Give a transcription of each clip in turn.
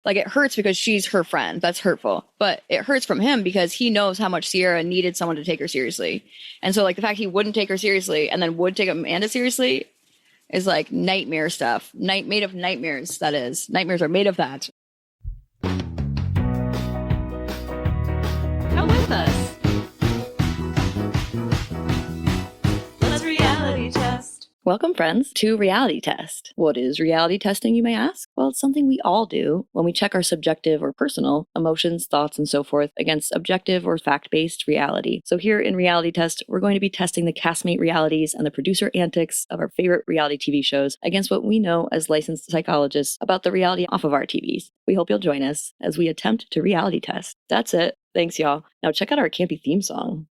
Like, it hurts because she's her friend. That's hurtful. But it hurts from him because he knows how much Ciara needed someone to take her seriously. And so, like, the fact he wouldn't take her seriously and then would take Amanda seriously is like nightmare stuff. Made of nightmares, that is. Nightmares are made of that. Come with us. Let's reality test. Welcome, friends, to Reality Test. What is reality testing, you may ask? Well, it's something we all do when we check our subjective or personal emotions, thoughts, and so forth against objective or fact-based reality. So here in Reality Test, we're going to be testing the castmate realities and the producer antics of our favorite reality TV shows against what we know as licensed psychologists about the reality off of our TVs. We hope you'll join us as we attempt to reality test. That's it. Thanks, y'all. Now check out our campy theme song.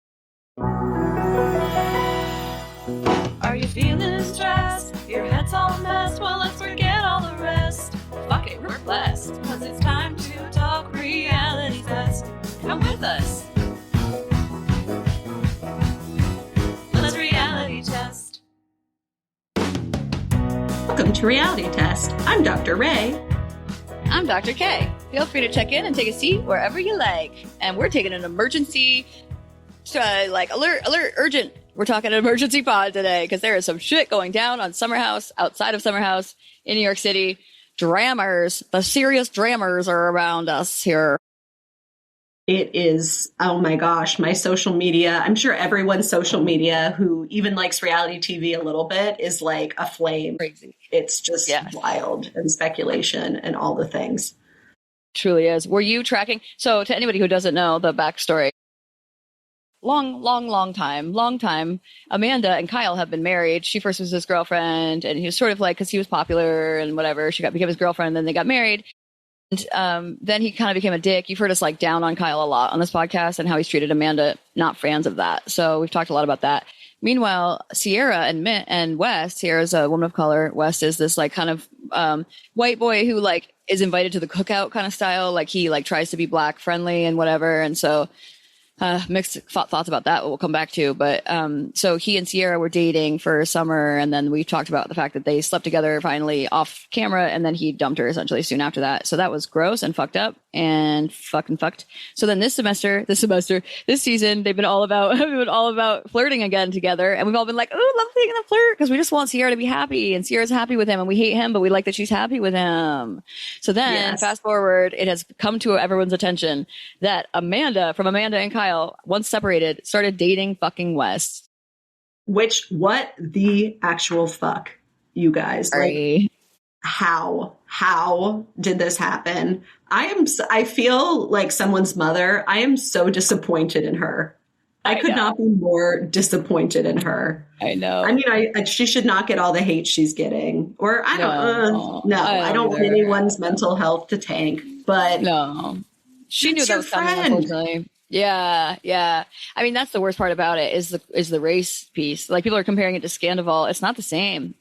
Are you feeling stressed? Your head's all messed? Well, let's forget all the rest. Fuck it, we're blessed. Cause it's time to talk reality test. Come with us. Let's reality test. Welcome to Reality Test. I'm Dr. Ray. I'm Dr. K. Feel free to check in and take a seat wherever you like. And we're taking an emergency, alert, urgent. We're talking an emergency pod today because there is some shit going down on Summer House, outside of Summer House in New York City. Drammers, the serious drammers are around us here. It is, oh my gosh, my social media. I'm sure everyone's social media who even likes reality TV a little bit is like aflame. Crazy. It's just wild and speculation and all the things. Truly is. Were you tracking? So to anybody who doesn't know the backstory, long time, Amanda and Kyle have been married. She first was his girlfriend, and he was sort of like, because he was popular and whatever, became his girlfriend, and then they got married. And then he kind of became a dick. You've heard us like down on Kyle a lot on this podcast and how he's treated Amanda. Not fans of that. So we've talked a lot about that. Meanwhile, Ciara and West, Ciara's a woman of color. West is this like kind of white boy who like is invited to the cookout kind of style. Like he like tries to be black friendly and whatever. And so mixed thoughts about that we'll come back to. But so he and Ciara were dating for summer, and then we talked about the fact that they slept together finally off camera, and then he dumped her essentially soon after that. So that was gross and fucked up and fucking fucked. So then this season, they've been all about flirting again together, and we've all been like, oh, love being in a flirt, because we just want Ciara to be happy, and Ciara's happy with him, and we hate him, but we like that she's happy with him. So then fast forward, it has come to everyone's attention that Amanda and Kyle, once separated, started dating fucking West. Which, what the actual fuck, you guys? Like, how did this happen? I feel like someone's mother. I am so disappointed in her. I could not be more disappointed in her. I know. I mean, she should not get all the hate she's getting. Or I don't want anyone's mental health to tank. But no, she knew that was coming, unfortunately. Yeah. I mean, that's the worst part about it is the race piece. Like, people are comparing it to Scandival. It's not the same.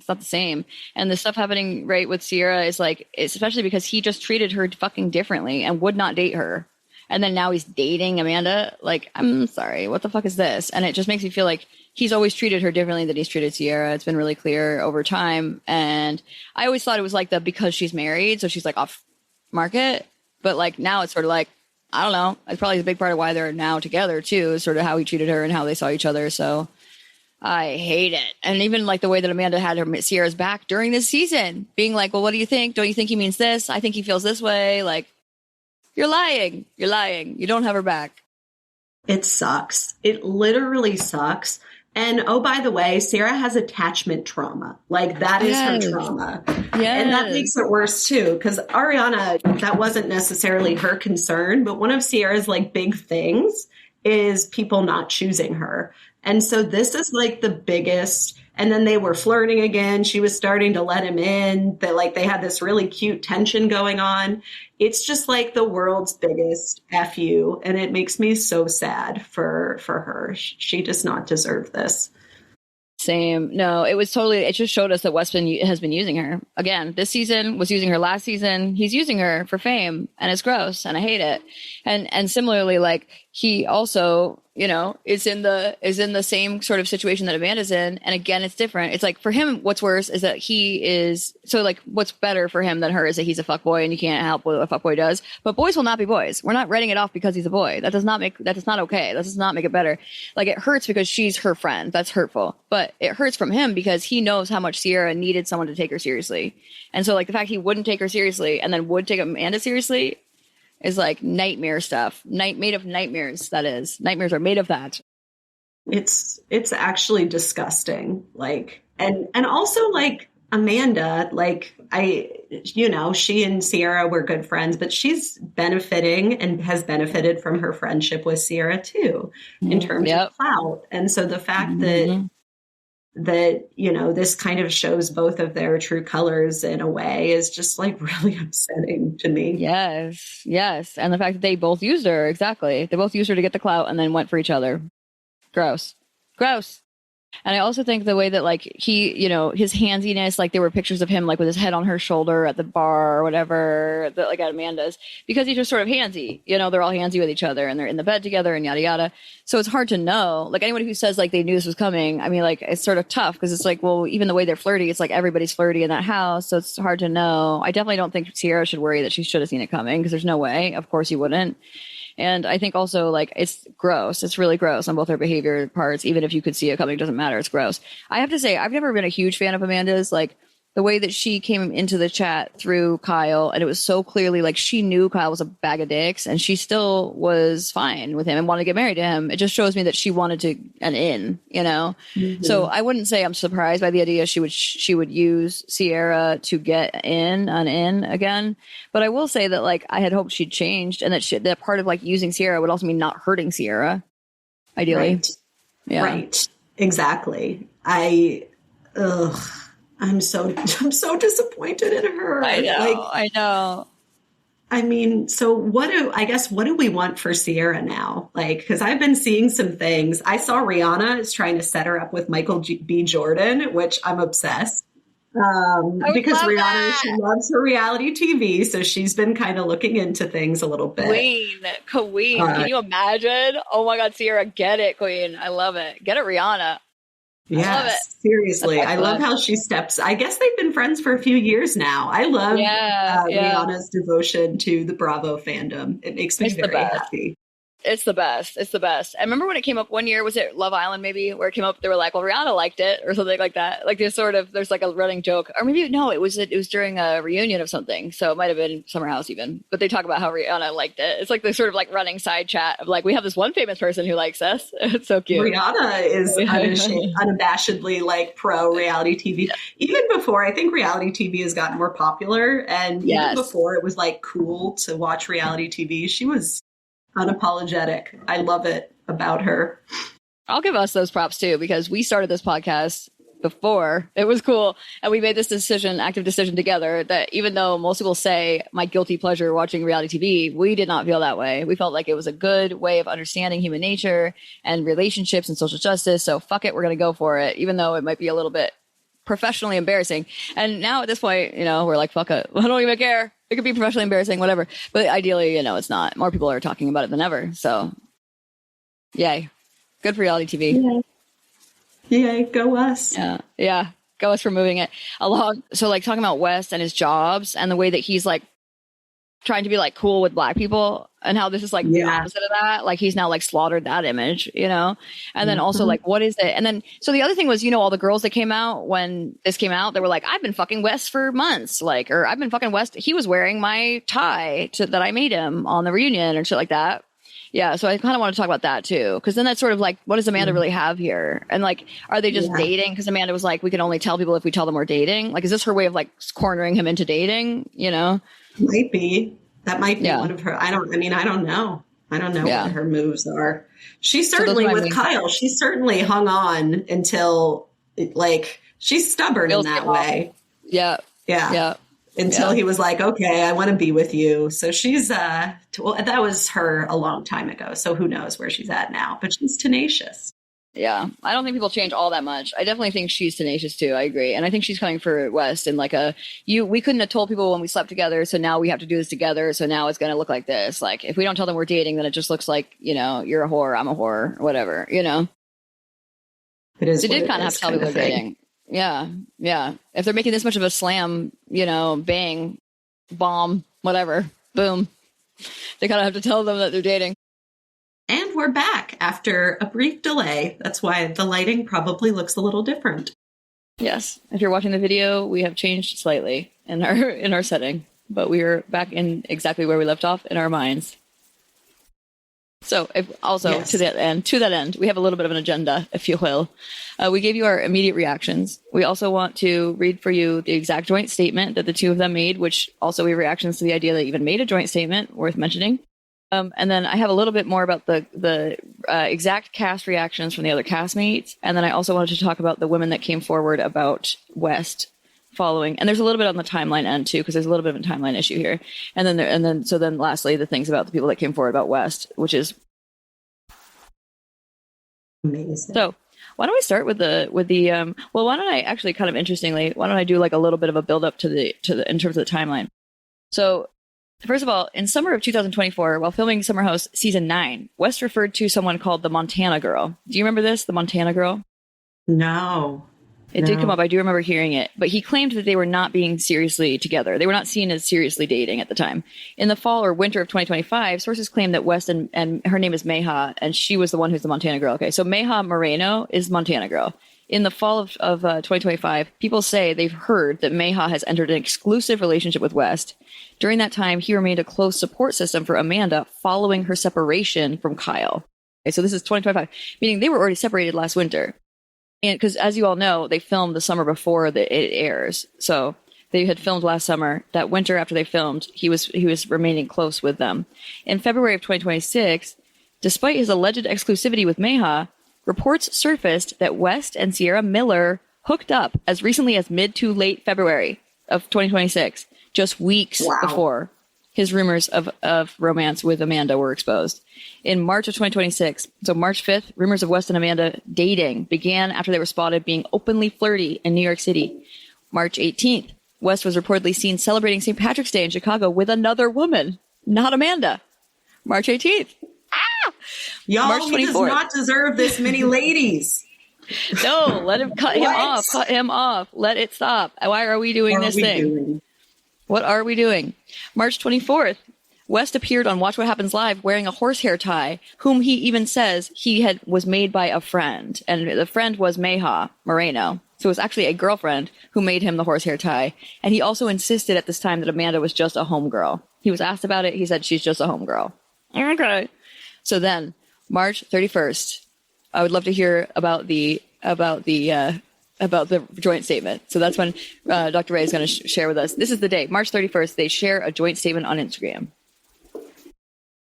And the stuff happening right with Ciara is like, especially because he just treated her fucking differently and would not date her. And then now he's dating Amanda. Like, I'm sorry, what the fuck is this? And it just makes me feel like he's always treated her differently than he's treated Ciara. It's been really clear over time. And I always thought it was like because she's married, so she's like off market. But like now it's sort of like, I don't know. It's probably a big part of why they're now together too, is sort of how he treated her and how they saw each other. So I hate it. And even like the way that Amanda had Ciara's back during this season, being like, well, what do you think? Don't you think he means this? I think he feels this way. Like, you're lying. You don't have her back. It sucks. It literally sucks. And oh, by the way, Ciara has attachment trauma. Like, that is her trauma. Yes. And that makes it worse too, because Ariana, that wasn't necessarily her concern, but one of Ciara's like big things is people not choosing her. And so this is like the biggest. And then they were flirting again. She was starting to let him in. They had this really cute tension going on. It's just like the world's biggest FU. And it makes me so sad for her. She does not deserve this. Same. No, it just showed us that Westman has been using her. Again, this season, was using her last season. He's using her for fame, and it's gross, and I hate it. And similarly, like, he also is in the same sort of situation that Amanda's in. And again, it's different. It's like for him, what's worse is that he is so like what's better for him than her is that he's a fuckboy and you can't help what a fuckboy does. But boys will not be boys. We're not writing it off because he's a boy. That is not okay. That does not make it better. Like it hurts because she's her friend. That's hurtful. But it hurts from him because he knows how much Ciara needed someone to take her seriously. And so like the fact he wouldn't take her seriously and then would take Amanda seriously is like nightmare stuff. Made of nightmares, that is. Nightmares are made of that. It's actually disgusting. Like, and also like Amanda, like she and Ciara were good friends, but she's benefiting and has benefited from her friendship with Ciara too, in terms of clout. And so the fact that this kind of shows both of their true colors in a way is just like really upsetting to me. Yes. And the fact that they both used her, exactly. They both used her to get the clout and then went for each other. Gross. And I also think the way that like he, his handsiness, like there were pictures of him like with his head on her shoulder at the bar or whatever, that like at Amanda's, because he's just sort of handsy. They're all handsy with each other and they're in the bed together and yada yada. So it's hard to know. Like anybody who says like they knew this was coming, I mean, like it's sort of tough because it's like, well, even the way they're flirty, it's like everybody's flirty in that house, so it's hard to know. I definitely don't think Ciara should worry that she should have seen it coming because there's no way. Of course you wouldn't. And I think also like it's gross. It's really gross on both her behavior parts. Even if you could see it coming, it doesn't matter. It's gross. I have to say, I've never been a huge fan of Amanda's. Like the way that she came into the chat through Kyle, and it was so clearly like she knew Kyle was a bag of dicks, and she still was fine with him and wanted to get married to him. It just shows me that she wanted an in, Mm-hmm. So I wouldn't say I'm surprised by the idea she would use Ciara to get an in again. But I will say that like I had hoped she'd changed, and that part of like using Ciara would also mean not hurting Ciara, ideally. Right. Yeah. Right. Exactly. I'm so disappointed in her. I know. I mean, so what do we want for Ciara now? Like, because I've been seeing some things. I saw Rihanna is trying to set her up with Michael B. Jordan, which I'm obsessed. Because Rihanna, she loves her reality TV, so she's been kind of looking into things a little bit. Queen. Can you imagine? Oh my God, Ciara, get it, Queen. I love it. Get it, Rihanna. Yes, seriously. I love how she steps. I guess they've been friends for a few years now. I love Rihanna's devotion to the Bravo fandom. It makes me very happy. It's the best. I remember when it came up one year, was it Love Island maybe, where it came up, they were like, well, Rihanna liked it or something like that. Like there's like a running joke, or maybe no, it was during a reunion of something. So it might've been Summer House even, but they talk about how Rihanna liked it. It's like the sort of like running side chat of like, we have this one famous person who likes us. It's so cute. Rihanna is unabashedly like pro reality TV. Even before, I think reality TV has gotten more popular. And even before it was like cool to watch reality TV, she was unapologetic. I love it about her. I'll give us those props too, because we started this podcast before it was cool, and we made this active decision together that even though most people say my guilty pleasure watching reality TV, we did not feel that way. We felt like it was a good way of understanding human nature and relationships and social justice. So fuck it, we're going to go for it, even though it might be a little bit professionally embarrassing. And now at this point, we're like, fuck it, I don't even care. It could be professionally embarrassing, whatever. But ideally, it's not. More people are talking about it than ever. So, yay. Good for reality TV. Yay, go us. Yeah. Go us for moving it along. So, like, talking about West and his jobs and the way that he's, like, trying to be, like, cool with Black people and how this is, like, the opposite of that. Like, he's now, like, slaughtered that image, And then also, like, what is it? And then, so the other thing was, all the girls that came out when this came out, they were like, I've been fucking West for months. Like, or I've been fucking West. He was wearing my tie that I made him on the reunion or shit like that. Yeah. So I kind of want to talk about that too. Cause then that's sort of like, what does Amanda really have here? And like, are they just dating? Cause Amanda was like, we can only tell people if we tell them we're dating. Like, is this her way of like cornering him into dating? Might be. That might be one of her. I don't know. I don't know what her moves are. She certainly, with Kyle, she certainly hung on until, like, she's stubborn in that way. Yeah. Until he was like, okay, I want to be with you. So she's, that was her a long time ago. So who knows where she's at now, but she's tenacious. Yeah, I don't think people change all that much. I definitely think she's tenacious too. I agree, and I think she's coming for West and like we couldn't have told people when we slept together, so now we have to do this together. So now it's going to look like this. Like if we don't tell them we're dating, then it just looks like you're a whore, I'm a whore, or whatever. It is. They did kind of have to tell people they're dating. Yeah, yeah. If they're making this much of a slam, bang, bomb, whatever, boom, they kind of have to tell them that they're dating. And we're back after a brief delay. That's why the lighting probably looks a little different. Yes. If you're watching the video, we have changed slightly in our setting, but we are back in exactly where we left off in our minds. So yes. To that end, we have a little bit of an agenda, if you will. We gave you our immediate reactions. We also want to read for you the exact joint statement that the two of them made, which also we have reactions to the idea they even made a joint statement worth mentioning. And then I have a little bit more about the exact cast reactions from the other castmates. And then I also wanted to talk about the women that came forward about West following. And there's a little bit on the timeline end too, because there's a little bit of a timeline issue here. And then lastly, the things about the people that came forward about West, which is amazing. So why don't we start with the well, why don't I actually kind of interestingly, why don't I do like a little bit of a build up to the in terms of the timeline? So first of all, in summer of 2024, while filming Summer House Season 9, West referred to someone called the Montana Girl. Do you remember this, the Montana Girl? No. It did come up. I do remember hearing it. But he claimed that they were not being seriously together. They were not seen as seriously dating at the time. In the fall or winter of 2025, sources claim that West and her name is Mayha, and she was the one who's the Montana Girl. Okay, so Mayha Moreno is Montana Girl. In the fall of 2025, people say they've heard that Mayha has entered an exclusive relationship with West. During that time, he remained a close support system for Amanda following her separation from Kyle. Okay, so this is 2025, meaning they were already separated last winter. And because, as you all know, they filmed the summer before it airs. So they had filmed last summer. That winter after they filmed, he was remaining close with them. In February of 2026, despite his alleged exclusivity with Mayha, reports surfaced that West and Ciara Miller hooked up as recently as mid to late February of 2026, just weeks before his rumors of romance with Amanda were exposed. In March of 2026, so March 5th, rumors of West and Amanda dating began after they were spotted being openly flirty in New York City. March 18th, West was reportedly seen celebrating St. Patrick's Day in Chicago with another woman, not Amanda. March 18th. Y'all, March 24th. He does not deserve this many ladies. No, let him cut him off. Cut him off. Let it stop. Why are we doing this thing? What are we doing? March 24th, West appeared on Watch What Happens Live wearing a horsehair tie, whom he even says was made by a friend. And the friend was Mayha Moreno. So it was actually a girlfriend who made him the horsehair tie. And he also insisted at this time that Amanda was just a homegirl. He was asked about it. He said she's just a homegirl. Okay. So then, March 31st, I would love to hear about the joint statement. So that's when Dr. Ray is going to share with us. This is the day, March 31st, they share a joint statement on Instagram.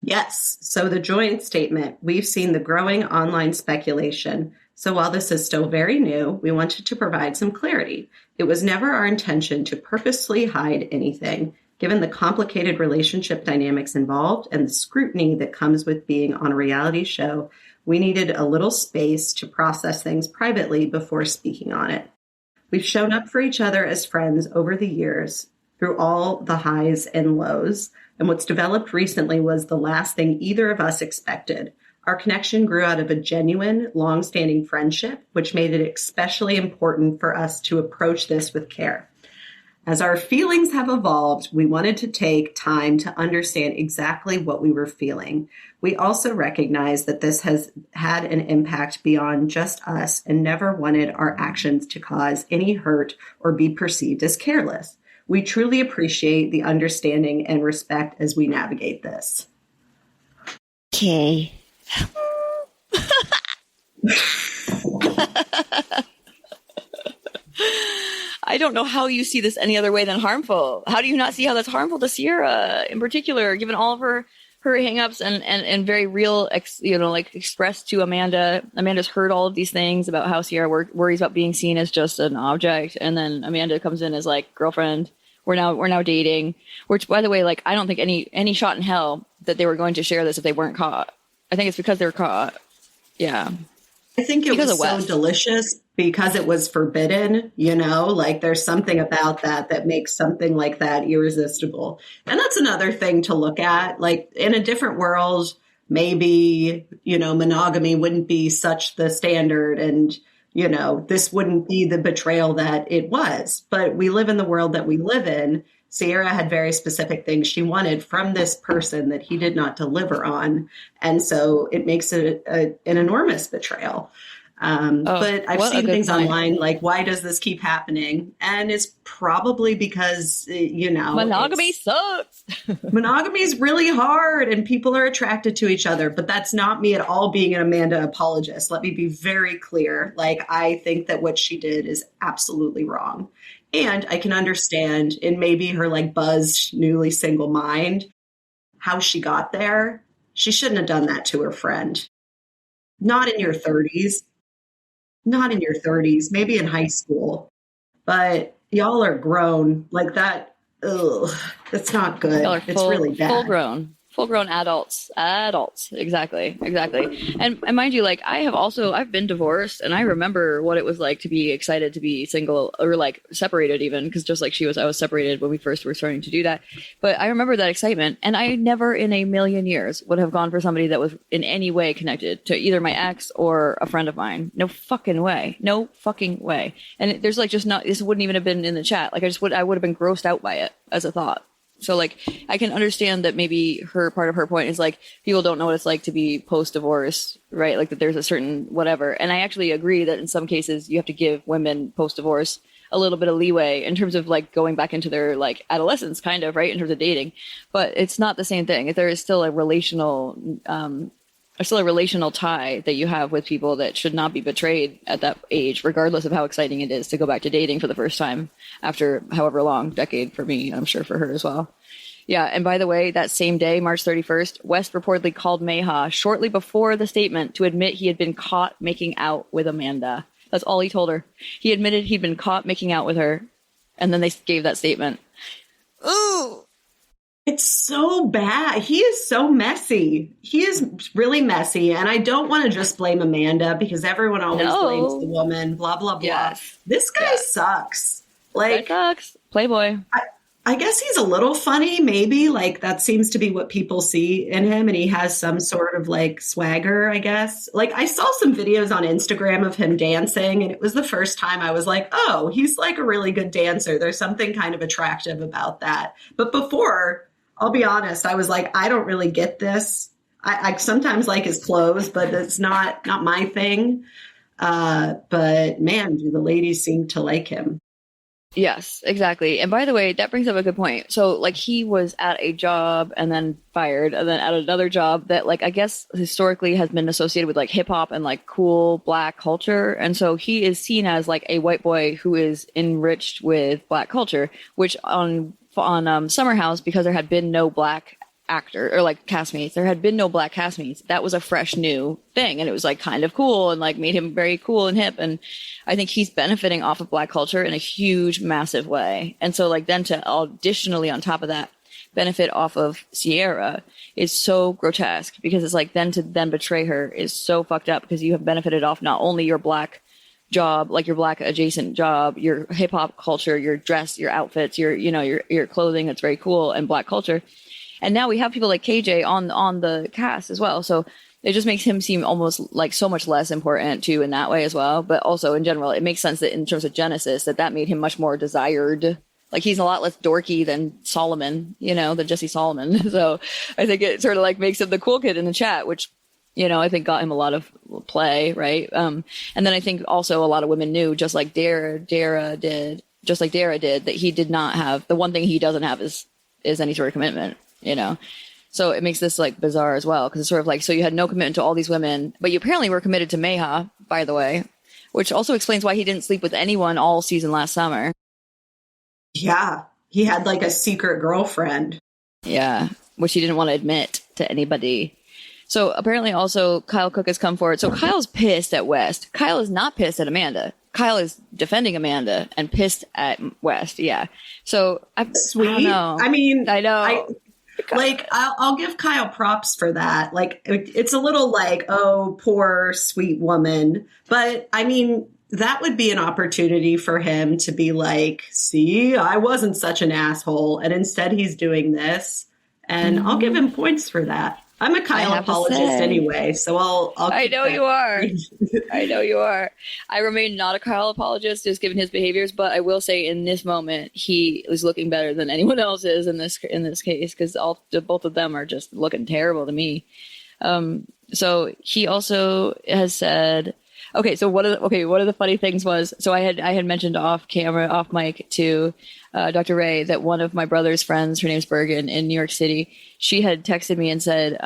Yes. So the joint statement, we've seen the growing online speculation. So while this is still very new, we wanted to provide some clarity. It was never our intention to purposely hide anything. Given the complicated relationship dynamics involved and the scrutiny that comes with being on a reality show, we needed a little space to process things privately before speaking on it. We've shown up for each other as friends over the years through all the highs and lows. And what's developed recently was the last thing either of us expected. Our connection grew out of a genuine, long-standing friendship, which made it especially important for us to approach this with care. As our feelings have evolved, we wanted to take time to understand exactly what we were feeling. We also recognize that this has had an impact beyond just us and never wanted our actions to cause any hurt or be perceived as careless. We truly appreciate the understanding and respect as we navigate this. Okay. I don't know how you see this any other way than harmful. How do you not see how that's harmful to Ciara in particular, given all of her hangups and very real, expressed to Amanda. Amanda's heard all of these things about how Ciara worries about being seen as just an object. And then Amanda comes in as like, girlfriend, we're now dating, which, by the way, like, I don't think any shot in hell that they were going to share this if they weren't caught. I think it's because they were caught. Yeah. I think it because of was so West. delicious because it was forbidden, you know, like there's something about that that makes something like that irresistible. And that's another thing to look at. Like in a different world, maybe, you know, monogamy wouldn't be such the standard and, you know, this wouldn't be the betrayal that it was. But we live in the world that we live in. Ciara had very specific things she wanted from this person that he did not deliver on. And so it makes it an enormous betrayal. Oh, But I've what a seen good things point. online like, why does this keep happening? And it's probably because, you know, Monogamy it's sucks. monogamy is really hard and people are attracted to each other. But that's not me at all being an Amanda apologist. Let me be very clear. Like, I think that what she did is absolutely wrong. And I can understand in maybe her like buzzed, newly single mind, how she got there. She shouldn't have done that to her friend. Not in your 30s, not in your 30s, maybe in high school, but y'all are grown like that. Ugh, it's not Y'all good. are It's really bad. full grown adults. Exactly. And mind you, like I've been divorced, and I remember what it was like to be excited to be single or like separated even, because just like she was, I was separated when we first were starting to do that. But I remember that excitement, and I never in a million years would have gone for somebody that was in any way connected to either my ex or a friend of mine. No fucking way. No fucking way. And there's like just not, this wouldn't even have been in the chat. Like I would have been grossed out by it as a thought. So like I can understand that maybe her part of her point is like people don't know what it's like to be post divorce, right? Like that there's a certain whatever. And I actually agree that in some cases you have to give women post divorce a little bit of leeway in terms of like going back into their like adolescence kind of, right? In terms of dating. But it's not the same thing. There is still a relational tie that you have with people that should not be betrayed at that age, regardless of how exciting it is to go back to dating for the first time after however long, decade for me, I'm sure for her as well. Yeah, and by the way, that same day, March 31st, West reportedly called Mayha shortly before the statement to admit he had been caught making out with Amanda. That's all he told her. He admitted he'd been caught making out with her, and then they gave that statement. Ooh! It's so bad. He is so messy. He is really messy. And I don't want to just blame Amanda because everyone always blames the No. woman, blah, blah, blah. Yes. This guy Yes. sucks. That Like, sucks. Playboy. I guess he's a little funny, maybe. Like, that seems to be what people see in him. And he has some sort of like swagger, I guess. Like, I saw some videos on Instagram of him dancing, and it was the first time I was like, oh, he's like a really good dancer. There's something kind of attractive about that. But before, I'll be honest, I was like, I don't really get this. I sometimes like his clothes, but it's not my thing. But man, do the ladies seem to like him. Yes, exactly. And by the way, that brings up a good point. So, like, he was at a job and then fired, and then at another job that, like, I guess historically has been associated with like hip hop and like cool black culture. And so he is seen as like a white boy who is enriched with black culture, which on Summer House, because there had been no black actor or like castmates, there had been no black castmates. That was a fresh new thing, and it was like kind of cool and like made him very cool and hip. And I think he's benefiting off of black culture in a huge, massive way. And so like then to additionally on top of that benefit off of Ciara is so grotesque, because it's like then to then betray her is so fucked up, because you have benefited off not only your black job, like your black adjacent job, your hip hop culture, your dress, your outfits, your clothing that's very cool and black culture. And now we have people like KJ on the cast as well. So it just makes him seem almost like so much less important too in that way as well. But also in general, it makes sense that in terms of Genesis, that made him much more desired. Like he's a lot less dorky than Solomon, than Jesse Solomon. So I think it sort of like makes him the cool kid in the chat, which, I think got him a lot of play, right? And then I think also a lot of women knew, just like Dara did, that he did not have, the one thing he doesn't have is any sort of commitment. So it makes this like bizarre as well, because it's sort of like, so you had no commitment to all these women, but you apparently were committed to Mayha, by the way, which also explains why he didn't sleep with anyone all season last summer. Yeah, he had like a secret girlfriend. Yeah, which he didn't want to admit to anybody. So apparently also Kyle Cook has come forward. So Kyle's pissed at West. Kyle is not pissed at Amanda. Kyle is defending Amanda and pissed at West. Yeah. So I Sweet. don't know. I mean, I know. Like, I'll give Kyle props for that. Like, it's a little like, oh, poor sweet woman. But I mean, that would be an opportunity for him to be like, see, I wasn't such an asshole. And instead he's doing this. And I'll give him points for that. I'm a Kyle apologist anyway, so I'll I know you are. I know you are. I remain not a Kyle apologist, just given his behaviors, but I will say in this moment he is looking better than anyone else is in this case, because both of them are just looking terrible to me. So he also has said, okay, so one of the funny things was, so I had mentioned off mic to Dr. Ray that one of my brother's friends, her name's Bergen in New York City, she had texted me and said,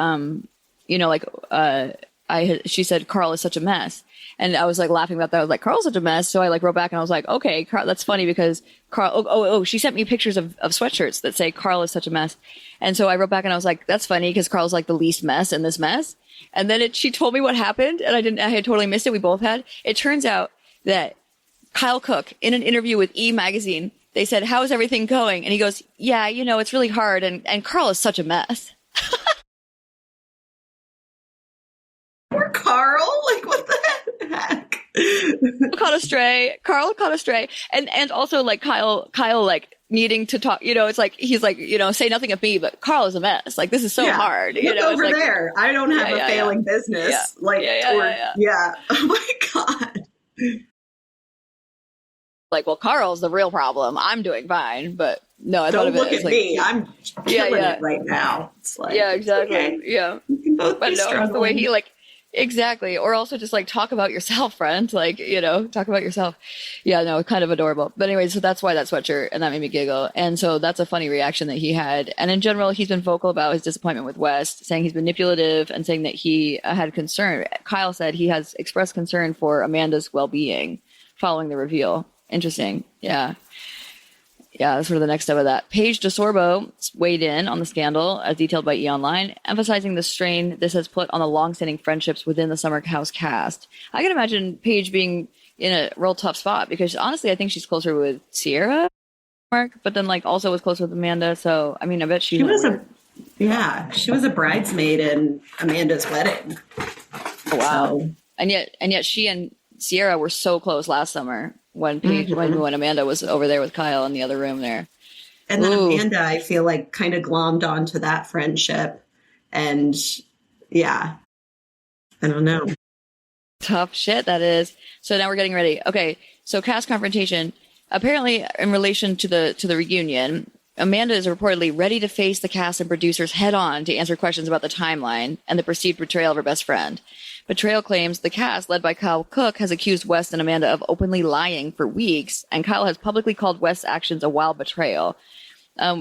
she said, Carl is such a mess. And I was like laughing about that. I was like, Carl's such a mess. So I like wrote back and I was like, okay, Carl, that's funny because Carl, she sent me pictures of sweatshirts that say Carl is such a mess. And so I wrote back and I was like, that's funny because Carl's like the least mess in this mess. And then she told me what happened and I had totally missed it. We both had. It turns out that Kyle Cook in an interview with E! Magazine, they said, how's everything going? And he goes, yeah, it's really hard. And Carl is such a mess. Poor Carl. Like, what the heck? Carl caught a stray. And also like Kyle like needing to talk, it's like, he's like, say nothing of me, but Carl is a mess. Like, this is so hard. Look over like, there. I don't have a failing business. Yeah. Oh my God. Like, well, Carl's the real problem. I'm doing fine, but no, I don't thought of look it as at me. I'm killing it right now. It's like, exactly. Okay. Yeah. You can both be struggling. The way he like, exactly. Or also just like talk about yourself, friend. Like, talk about yourself. Yeah, no, kind of adorable. But anyway, so that's why that sweatshirt, and that made me giggle. And so that's a funny reaction that he had. And in general, he's been vocal about his disappointment with West, saying he's manipulative and saying that he had concern. Kyle said he has expressed concern for Amanda's well-being following the reveal. Interesting. Yeah. Yeah, that's sort of the next step of that. Paige DeSorbo weighed in on the scandal, as detailed by E! Online, emphasizing the strain this has put on the long-standing friendships within the Summer House cast. I can imagine Paige being in a real tough spot, because honestly, I think she's closer with Ciara, but then like also was close with Amanda. So, I mean, I bet she was she was a bridesmaid in Amanda's wedding. Oh, wow. So. And yet she and Ciara were so close last summer. When Paige, when Amanda was over there with Kyle in the other room there. And then Amanda, I feel like, kind of glommed onto that friendship. And yeah, I don't know. Tough shit, that is. So now we're getting ready. Okay, so cast confrontation. Apparently, in relation to the reunion, Amanda is reportedly ready to face the cast and producers head on to answer questions about the timeline and the perceived betrayal of her best friend. Betrayal claims the cast, led by Kyle Cook, has accused West and Amanda of openly lying for weeks, and Kyle has publicly called West's actions a wild betrayal.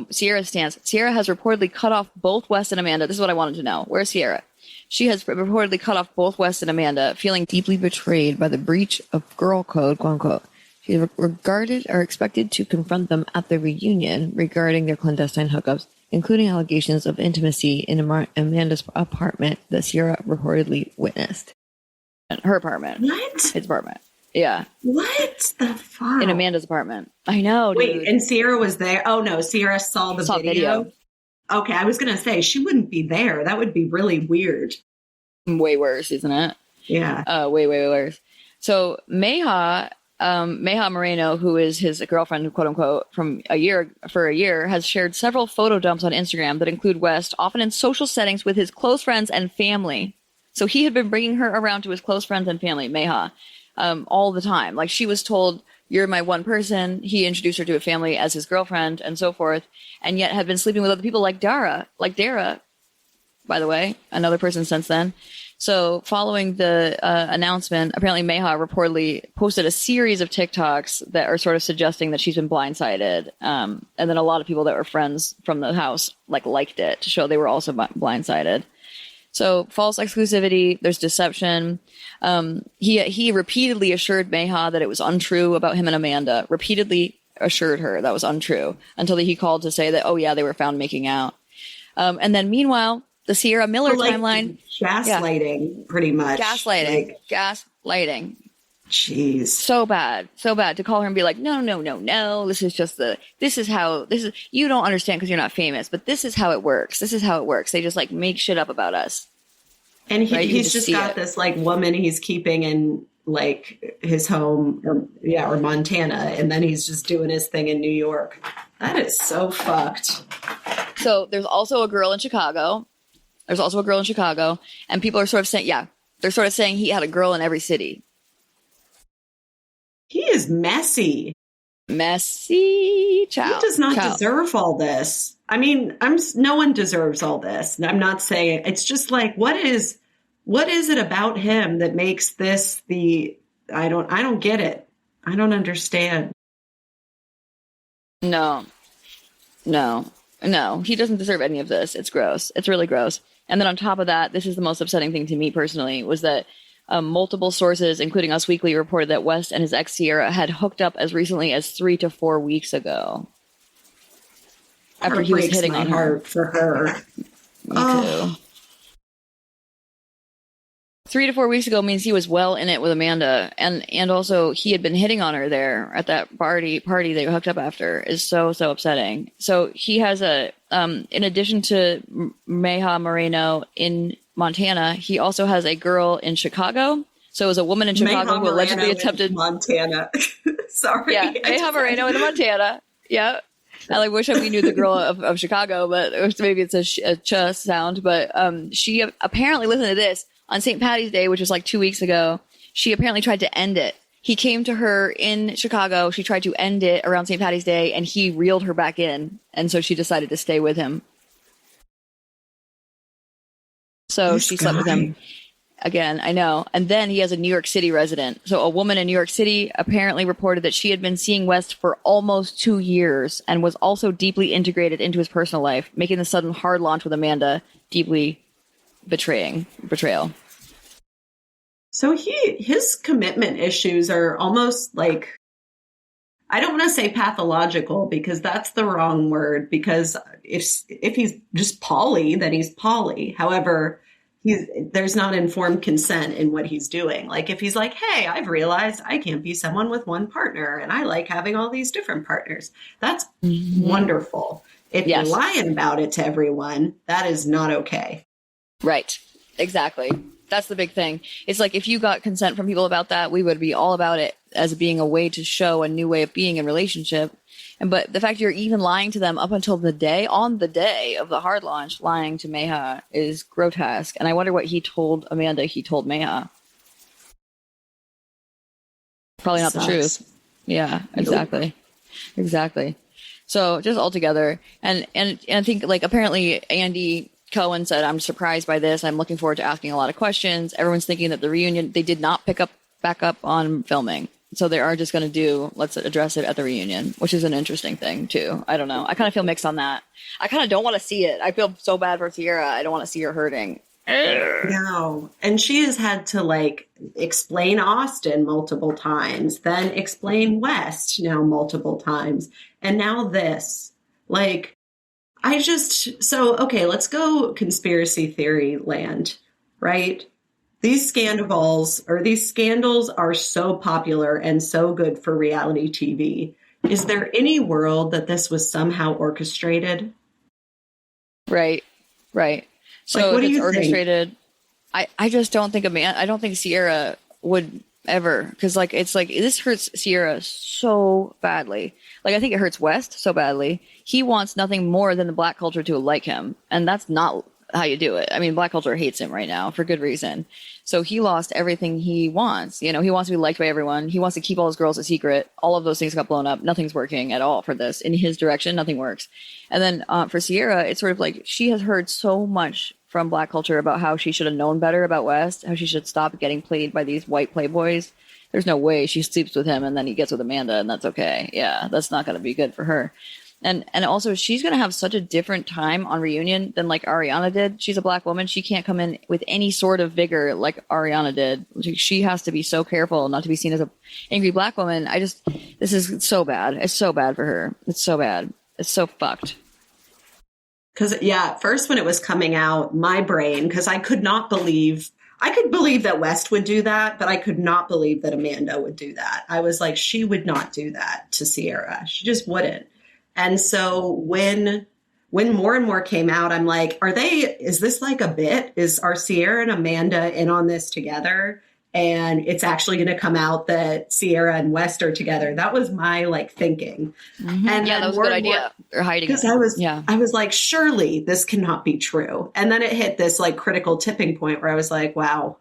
Ciara's stance. Ciara has reportedly cut off both West and Amanda. This is what I wanted to know. Where's Ciara? She has reportedly cut off both West and Amanda, feeling deeply betrayed by the breach of girl code, quote unquote. She is regarded or expected to confront them at the reunion regarding their clandestine hookups, including allegations of intimacy in Amanda's apartment that Ciara reportedly witnessed. Her apartment. What? His apartment. Yeah. What the fuck? In Amanda's apartment. I know, dude. Wait, and Ciara was there? Oh, no, Ciara saw the video. Okay, I was going to say, she wouldn't be there. That would be really weird. Way worse, isn't it? Yeah. Way worse. So Meha Moreno, who is his girlfriend, quote unquote, for a year, has shared several photo dumps on Instagram that include West, often in social settings with his close friends and family. So he had been bringing her around to his close friends and family, Meha, all the time. Like, she was told, you're my one person. He introduced her to a family as his girlfriend and so forth, and yet had been sleeping with other people like Dara, by the way, another person since then. So following the announcement, apparently Meha reportedly posted a series of TikToks that are sort of suggesting that she's been blindsided. And then a lot of people that were friends from the house liked it to show they were also blindsided. So false exclusivity, there's deception. He repeatedly assured Meha that it was untrue about him and Amanda. Repeatedly assured her that was untrue until he called to say that, oh yeah, they were found making out. And then meanwhile, the Ciara Miller timeline. Gaslighting, pretty much. Gaslighting. Jeez. So bad to call her and be like, no, you don't understand because you're not famous, but this is how it works. They just like make shit up about us. And right? he's just got this like woman he's keeping in like his home or Montana. And then he's just doing his thing in New York. That is so fucked. So there's also a girl in Chicago. And people are sort of saying, they're sort of saying he had a girl in every city. He is messy. Messy child. He does not deserve all this. I mean, no one deserves all this. I'm not saying, it's just like, what is it about him that makes this I don't get it. I don't understand. No, he doesn't deserve any of this. It's gross. It's really gross. And then on top of that, this is the most upsetting thing to me personally, was that multiple sources, including Us Weekly, reported that West and his ex Ciara had hooked up as recently as 3 to 4 weeks ago. After he was hitting on her. Heart for her. Me too. 3 to 4 weeks ago means he was well in it with Amanda, and also he had been hitting on her there at that party they hooked up after. Is so upsetting. So he has in addition to Meha Moreno in Montana, he also has a girl in Chicago. So it was a woman in Chicago who allegedly attempted Montana. Sorry. Yeah, Meha Moreno in Montana. Yeah. I wish we knew the girl of Chicago, but maybe it's a ch sound. But she apparently, listen to this, on St. Patty's Day, which was like 2 weeks ago, she apparently tried to end it. He came to her in Chicago. She tried to end it around St. Patty's Day, and he reeled her back in. And so she decided to stay with him. So she slept with him again. I know. And then he has a New York City resident. So a woman in New York City apparently reported that she had been seeing West for almost 2 years and was also deeply integrated into his personal life, making the sudden hard launch with Amanda deeply betrayal. So his commitment issues are almost like, I don't want to say pathological because that's the wrong word, because if he's just poly, then he's poly. However, there's not informed consent in what he's doing. Like if he's like, hey, I've realized I can't be someone with one partner and I like having all these different partners. That's wonderful. If you're lying about it to everyone, that is not okay. Right. Exactly. That's the big thing. It's like if you got consent from people about that, we would be all about it as being a way to show a new way of being in relationship. But the fact you're even lying to them up until on the day of the hard launch, lying to Meha is grotesque. And I wonder what he told Amanda he told Meha. Probably not the truth. Yeah, exactly. Nope. Exactly. So just altogether. And I think like apparently Andy Cohen said, I'm surprised by this. I'm looking forward to asking a lot of questions. Everyone's thinking that the reunion, they did not back up on filming. So they are just going to let's address it at the reunion, which is an interesting thing too. I don't know. I kind of feel mixed on that. I kind of don't want to see it. I feel so bad for Ciara. I don't want to see her hurting. No. And she has had to like explain Austin multiple times, then explain West now multiple times. And now this, like, okay, let's go conspiracy theory land, right? These scandals are so popular and so good for reality TV. Is there any world that this was somehow orchestrated? Right. So like, what if do it's you orchestrated, think? I just don't think I don't think Ciara would ever, because like it's like this hurts Ciara so badly. Like I think it hurts West so badly. He wants nothing more than the Black culture to like him, and that's not how you do it. I mean, Black culture hates him right now for good reason. So he lost everything he wants. You know, he wants to be liked by everyone. He wants to keep all his girls a secret. All of those things got blown up. Nothing's working at all for this. In his direction, nothing works. And then for Ciara, it's sort of like she has heard so much from Black culture about how she should have known better about West, how she should stop getting played by these white playboys. There's no way she sleeps with him and then he gets with Amanda, and that's okay. Yeah, that's not going to be good for her. And also, she's going to have such a different time on Reunion than like Ariana did. She's a Black woman. She can't come in with any sort of vigor like Ariana did. She has to be so careful not to be seen as a angry Black woman. This is so bad. It's so bad for her. It's so bad. It's so fucked. Because, at first when it was coming out, my brain, because I I could believe that West would do that, but I could not believe that Amanda would do that. I was like, she would not do that to Ciara. She just wouldn't. And so when more and more came out, I'm like, is this like a bit? Are Ciara and Amanda in on this together? And it's actually going to come out that Ciara and West are together. That was my like thinking. Mm-hmm. And yeah, that was a good idea. They're hiding because I was like, surely this cannot be true. And then it hit this like critical tipping point where I was like, wow.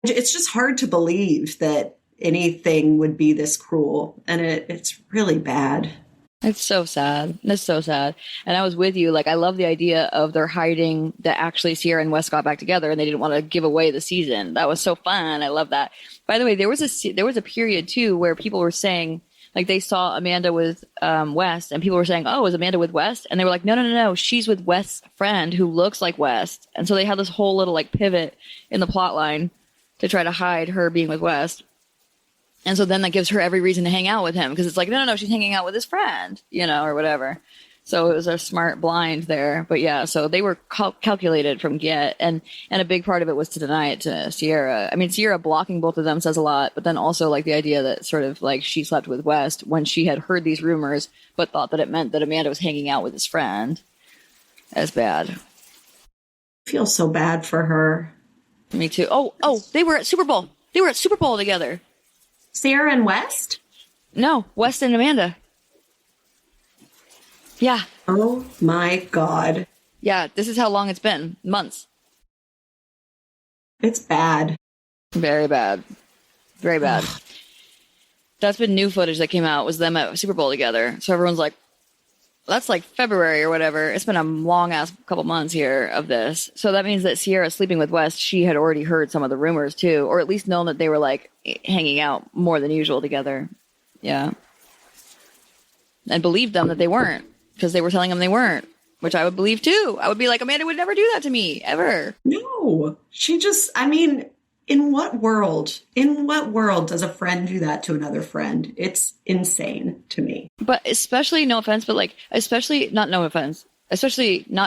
It's just hard to believe that anything would be this cruel. And it's really bad. It's so sad. It's so sad. And I was with you. Like, I love the idea of they're hiding that actually Ciara and West got back together and they didn't want to give away the season. That was so fun. I love that. By the way, there was a period too where people were saying, like, they saw Amanda with West and people were saying, oh, is Amanda with West? And they were like, no. She's with West's friend who looks like West. And so they had this whole little like pivot in the plot line to try to hide her being with West. And so then that gives her every reason to hang out with him because it's like, no, she's hanging out with his friend, or whatever. So it was a smart blind there. But yeah, so they were calculated from get. And a big part of it was to deny it to Ciara. I mean, Ciara blocking both of them says a lot, but then also like the idea that sort of like she slept with West when she had heard these rumors, but thought that it meant that Amanda was hanging out with his friend. That's bad. I feel so bad for her. Me too. Oh, they were at Super Bowl. They were at Super Bowl together. Ciara and West? No, West and Amanda. Yeah. Oh my God. Yeah, this is how long it's been. Months. It's bad. Very bad. Very bad. That's been new footage that came out, was them at Super Bowl together. So everyone's like, that's like February or whatever. It's been a long ass couple months here of this. So that means that Ciara sleeping with West, she had already heard some of the rumors too, or at least known that they were like hanging out more than usual together. Yeah. And believed them that they weren't because they were telling them they weren't, which I would believe too. I would be like, Amanda would never do that to me ever. No, in what world does a friend do that to another friend? It's insane to me. But especially, no offense, but like, especially not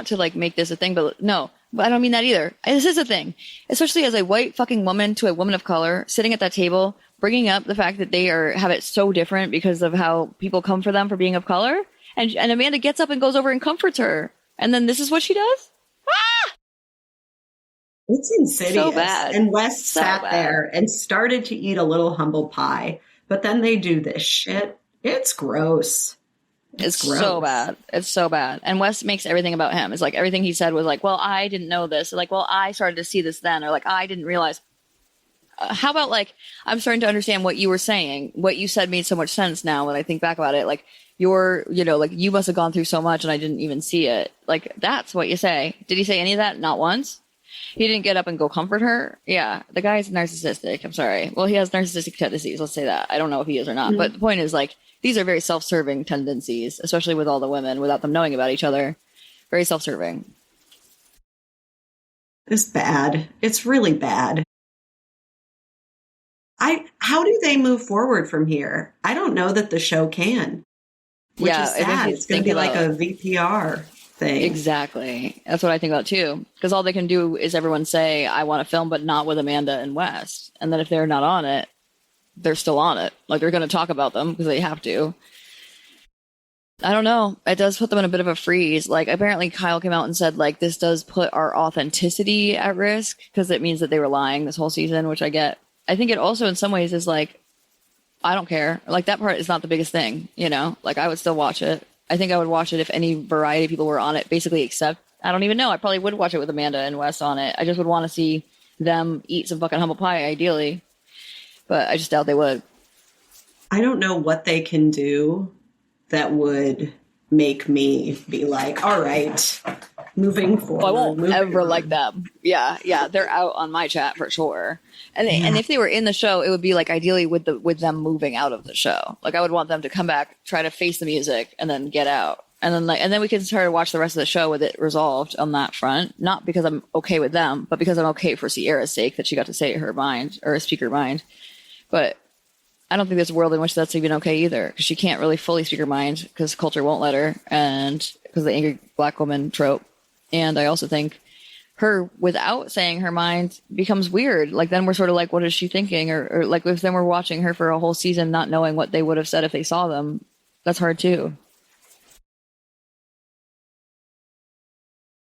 to like make this a thing, but I don't mean that either. This is a thing, especially as a white fucking woman to a woman of color sitting at that table, bringing up the fact that they have it so different because of how people come for them for being of color. And Amanda gets up and goes over and comforts her. And then this is what she does. Ah! It's insidious. So bad. And West sat there and started to eat a little humble pie, but then they do this shit. It's gross. It's gross. So bad. It's so bad. And West makes everything about him. It's like everything he said was like, well, I didn't know this. Or like, well, I started to see this then. Or like, I didn't realize. How about like, I'm starting to understand what you were saying. What you said made so much sense now when I think back about it. Like, like you must have gone through so much and I didn't even see it. Like, that's what you say. Did he say any of that? Not once? He didn't get up and go comfort her. Yeah, the guy's narcissistic. I'm sorry. Well, he has narcissistic tendencies. Let's say that. I don't know if he is or not. Mm-hmm. But the point is, like, these are very self-serving tendencies, especially with all the women, without them knowing about each other. Very self-serving. It's bad. It's really bad. How do they move forward from here? I don't know that the show can. Which is sad. It's going to be like a VPR thing. Exactly. That's what I think about too. Because all they can do is everyone say, I want to film, but not with Amanda and West. And then if they're not on it, they're still on it. Like, they're going to talk about them because they have to. I don't know. It does put them in a bit of a freeze. Like, apparently Kyle came out and said, like, this does put our authenticity at risk because it means that they were lying this whole season, which I get. I think it also in some ways is like, I don't care. Like, that part is not the biggest thing, Like, I would still watch it. I think I would watch it if any variety of people were on it, basically, except, I don't even know. I probably would watch it with Amanda and Wes on it. I just would want to see them eat some fucking humble pie, ideally. But I just doubt they would. I don't know what they can do that would make me be like, all right, moving forward. Well, I won't ever like them. Yeah, they're out on my chat for sure. And and if they were in the show, it would be like ideally with them moving out of the show. Like, I would want them to come back, try to face the music, and then get out. And then we can try to watch the rest of the show with it resolved on that front. Not because I'm okay with them, but because I'm okay for Ciara's sake that she got to say her mind or speak her mind. But I don't think there's a world in which that's even okay either, because she can't really fully speak her mind because culture won't let her, and because of the angry black woman trope. And I also think her without saying her mind becomes weird. Like then we're sort of like, what is she thinking? Or like if then we're watching her for a whole season not knowing what they would have said if they saw them. That's hard too.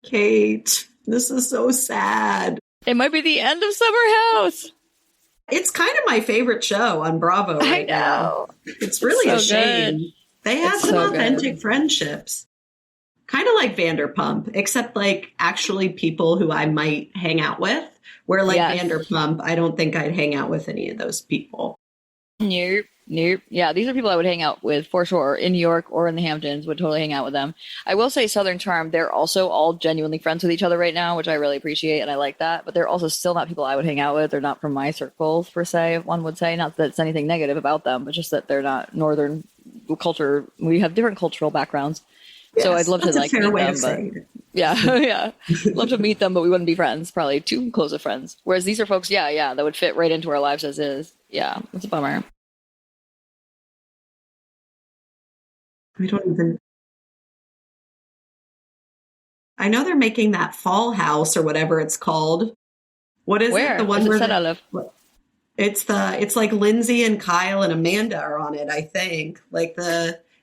Kate, this is so sad. It might be the end of Summer House. It's kind of my favorite show on Bravo right now. It's really a shame. Good. They had some authentic friendships. Kind of like Vanderpump, except like actually people who I might hang out with. Where like Vanderpump, I don't think I'd hang out with any of those people. Nope. Yeah, these are people I would hang out with for sure. In New York or in the Hamptons, would totally hang out with them. I will say Southern Charm, they're also all genuinely friends with each other right now, which I really appreciate and I like that. But they're also still not people I would hang out with. They're not from my circles per se, one would say. Not that it's anything negative about them, but just that they're not Northern culture. We have different cultural backgrounds. Yes, so I'd love to like meet them, but yeah, love to meet them, but we wouldn't be friends. Probably too close of friends. Whereas these are folks, that would fit right into our lives as is. Yeah, it's a bummer. I don't even. I know they're making that Fall House or whatever it's called. What is it? The one where set out of? It's like Lindsay and Kyle and Amanda are on it. I think like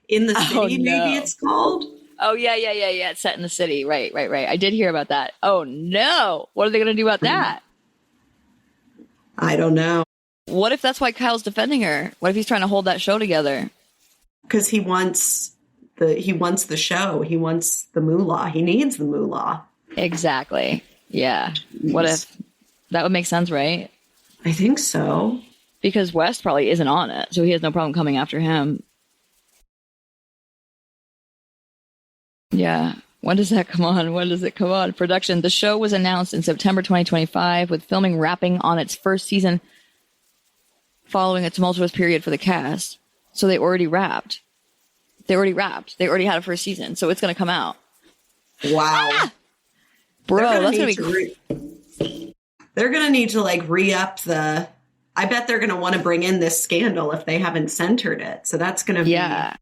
in the city, maybe it's called. Oh, yeah. It's set in the city. Right. I did hear about that. Oh, no. What are they going to do about that? I don't know. What if that's why Kyle's defending her? What if he's trying to hold that show together? Because he wants the show. He wants the moolah. He needs the moolah. Exactly. Yeah. Jeez. What if that would make sense, right? I think so. Because West probably isn't on it, so he has no problem coming after him. Yeah. When does that come on? When does it come on? Production. The show was announced in September 2025 with filming wrapping on its first season following a tumultuous period for the cast. So they already wrapped. They already had a first season. So it's going to come out. Wow. Bro, that's going to be... They're going to need to like re-up the... I bet they're going to want to bring in this scandal if they haven't centered it. So that's going to be... Yeah.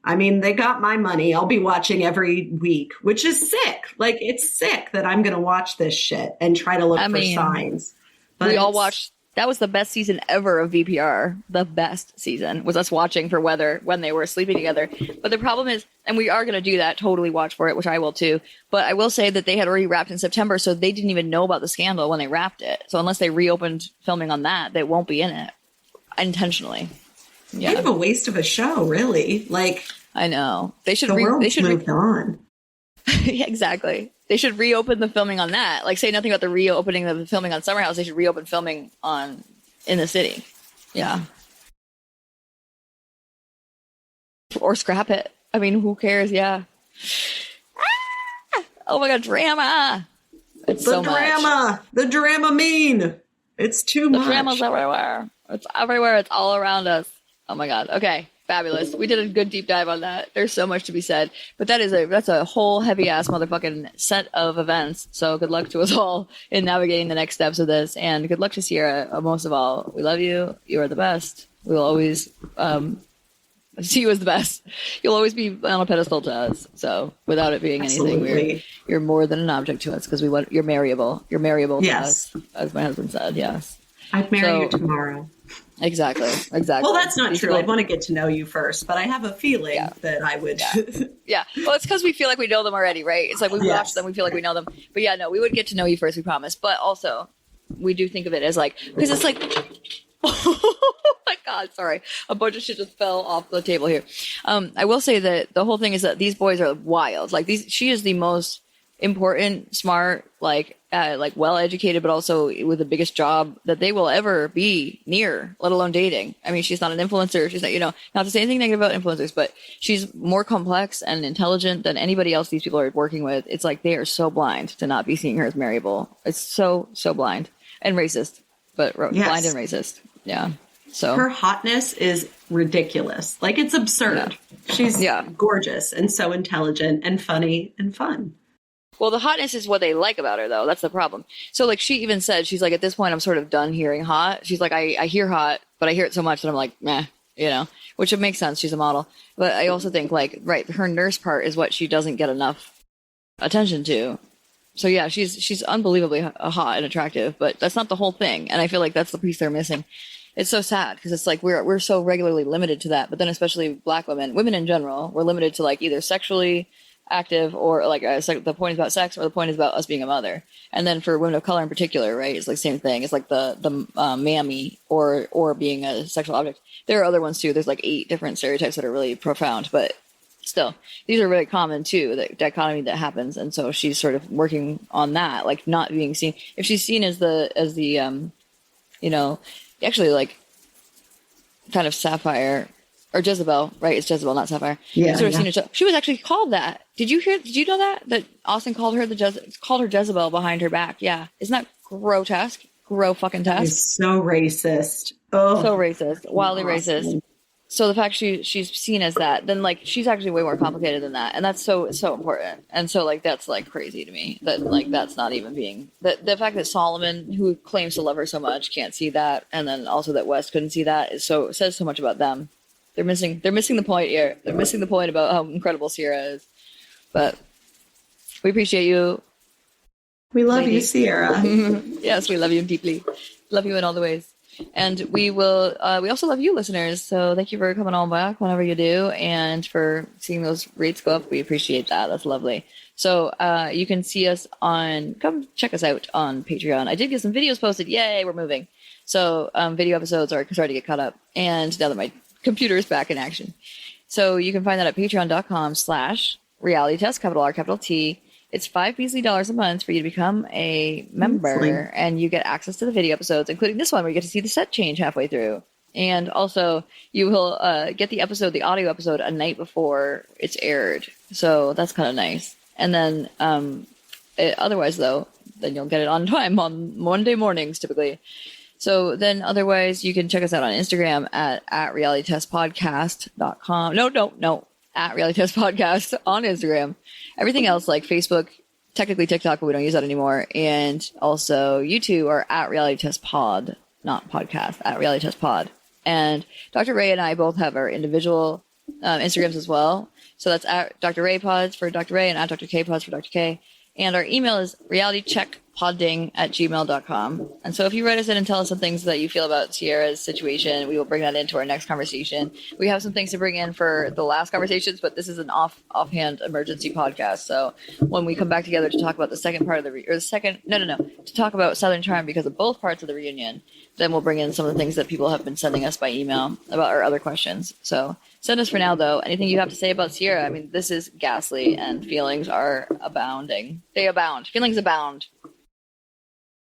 I mean, they got my money. I'll be watching every week, which is sick. Like, it's sick that I'm going to watch this shit and try to look for signs. But we all watched. That was the best season ever of VPR. The best season was us watching for weather when they were sleeping together. But the problem is, and we are going to do that, totally watch for it, which I will too. But I will say that they had already wrapped in September, so they didn't even know about the scandal when they wrapped it. So unless they reopened filming on that, they won't be in it intentionally. Yeah. Kind of a waste of a show, really. Like, I know they should. Moved on. Exactly. They should reopen the filming on that. Like, say nothing about the reopening of the filming on Summer House. They should reopen filming in the city. Yeah. Or scrap it. I mean, who cares? Yeah. Oh my God, drama. It's so much. The drama mean. It's too much. The drama's everywhere. It's everywhere. It's all around us. Oh my God. Okay. Fabulous. We did a good deep dive on that. There's so much to be said, but that's a whole heavy ass motherfucking set of events. So good luck to us all in navigating the next steps of this, and good luck to Ciara. Most of all, we love you. You are the best. We will always see you as the best. You'll always be on a pedestal to us. So without it being anything weird, you're more than an object to us because you're marryable. You're marryable to us, as my husband said. Yes. I'd marry you tomorrow. Exactly. Well, that's not true. I'd want to get to know you first, but I have a feeling that I would. Yeah. Well, it's because we feel like we know them already, right? It's like we watch them, we feel like we know them. But yeah, no, we would get to know you first, we promise. But also, we do think of it as like, because it's like, oh my God, sorry. A bunch of shit just fell off the table here. I will say that the whole thing is that these boys are wild. Like, she is the most important, smart, like well-educated, but also with the biggest job that they will ever be near, let alone dating. I mean, she's not an influencer. She's not, not to say anything negative about influencers, but she's more complex and intelligent than anybody else these people are working with. It's like they are so blind to not be seeing her as marryable. It's so blind and racist, but blind and racist. Yeah. So her hotness is ridiculous. Like, it's absurd. Yeah. She's gorgeous and so intelligent and funny and fun. Well, the hotness is what they like about her, though. That's the problem. So, like, she even said, she's like, at this point, I'm sort of done hearing hot. She's like, I hear hot, but I hear it so much that I'm like, meh, which it makes sense. She's a model. But I also think, like, right, her nurse part is what she doesn't get enough attention to. So yeah, she's unbelievably hot and attractive, but that's not the whole thing. And I feel like that's the piece they're missing. It's so sad because it's like we're so regularly limited to that. But then especially Black women in general, we're limited to like either sexually active or like the point is about sex or the point is about us being a mother. And then for women of color in particular, right, it's like same thing. It's like the mammy or being a sexual object. There are other ones too. There's like 8 different stereotypes that are really profound, but still, these are really common too, the dichotomy that happens. And so she's sort of working on that, like not being seen. If she's seen as the you know, actually like kind of Sapphire or Jezebel, right? It's Jezebel, not Sapphire. Yeah, sort of seen her, she was actually called that. Did you know that Austin called her Jezebel behind her back? Yeah. Isn't that grotesque? Fucking task. It's so racist. Oh, so racist. Wildly racist. So the fact she's seen as that, then like she's actually way more complicated than that, and that's so important. And so like that's like crazy to me that like that's not even being the fact that Solomon, who claims to love her so much, can't see that, and then also that West couldn't see that says so much about them. They're missing the point here. They're missing the point about how incredible Ciara is. But we appreciate you. We love you, Ciara. Yes, we love you deeply. Love you in all the ways. And we will. We also love you, listeners. So thank you for coming on back whenever you do, and for seeing those rates go up. We appreciate that. That's lovely. So you can see us come check us out on Patreon. I did get some videos posted. Yay, we're moving. So video episodes are starting to get caught up, and now that my computer is back in action, so you can find that at patreon.com/realitytest, capital R, capital T. It's $5 measly a month for you to become a member, and you get access to the video episodes, including this one where you get to see the set change halfway through. And also, you will get the audio episode, a night before it's aired. So that's kind of nice. And then, otherwise, though, then you'll get it on time on Monday mornings, typically. So then, otherwise, you can check us out on Instagram at realitytestpodcast.com. No. At Reality Test Podcast on Instagram. Everything else like Facebook, technically TikTok, but we don't use that anymore. And also YouTube are at Reality Test Pod, not podcast, at Reality Test Pod. And Dr. Ray and I both have our individual Instagrams as well. So that's at Dr. Ray Pods for Dr. Ray and at Dr. K Pods for Dr. K. And our email is realitycheckpodding@gmail.com. And so if you write us in and tell us some things that you feel about Ciara's situation, we will bring that into our next conversation. We have some things to bring in for the last conversations, but this is an offhand emergency podcast. So when we come back together to talk about the second part of to talk about Southern Charm because of both parts of the reunion, then we'll bring in some of the things that people have been sending us by email about our other questions. So send us for now, though. Anything you have to say about Ciara? I mean, this is ghastly, and feelings are abounding. They abound. Feelings abound.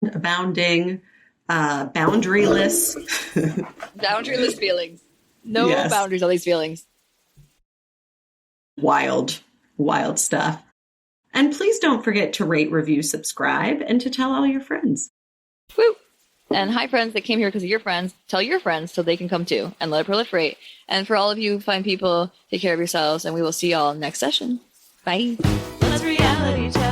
Abounding, boundaryless. Boundaryless feelings. No Yes. boundaries on these feelings. Wild stuff. And please don't forget to rate, review, subscribe, and to tell all your friends. Woo! And hi, friends that came here because of your friends. Tell your friends so they can come too, and let it proliferate. And for all of you fine people, take care of yourselves, and we will see y'all next session. Bye. Let's reality check.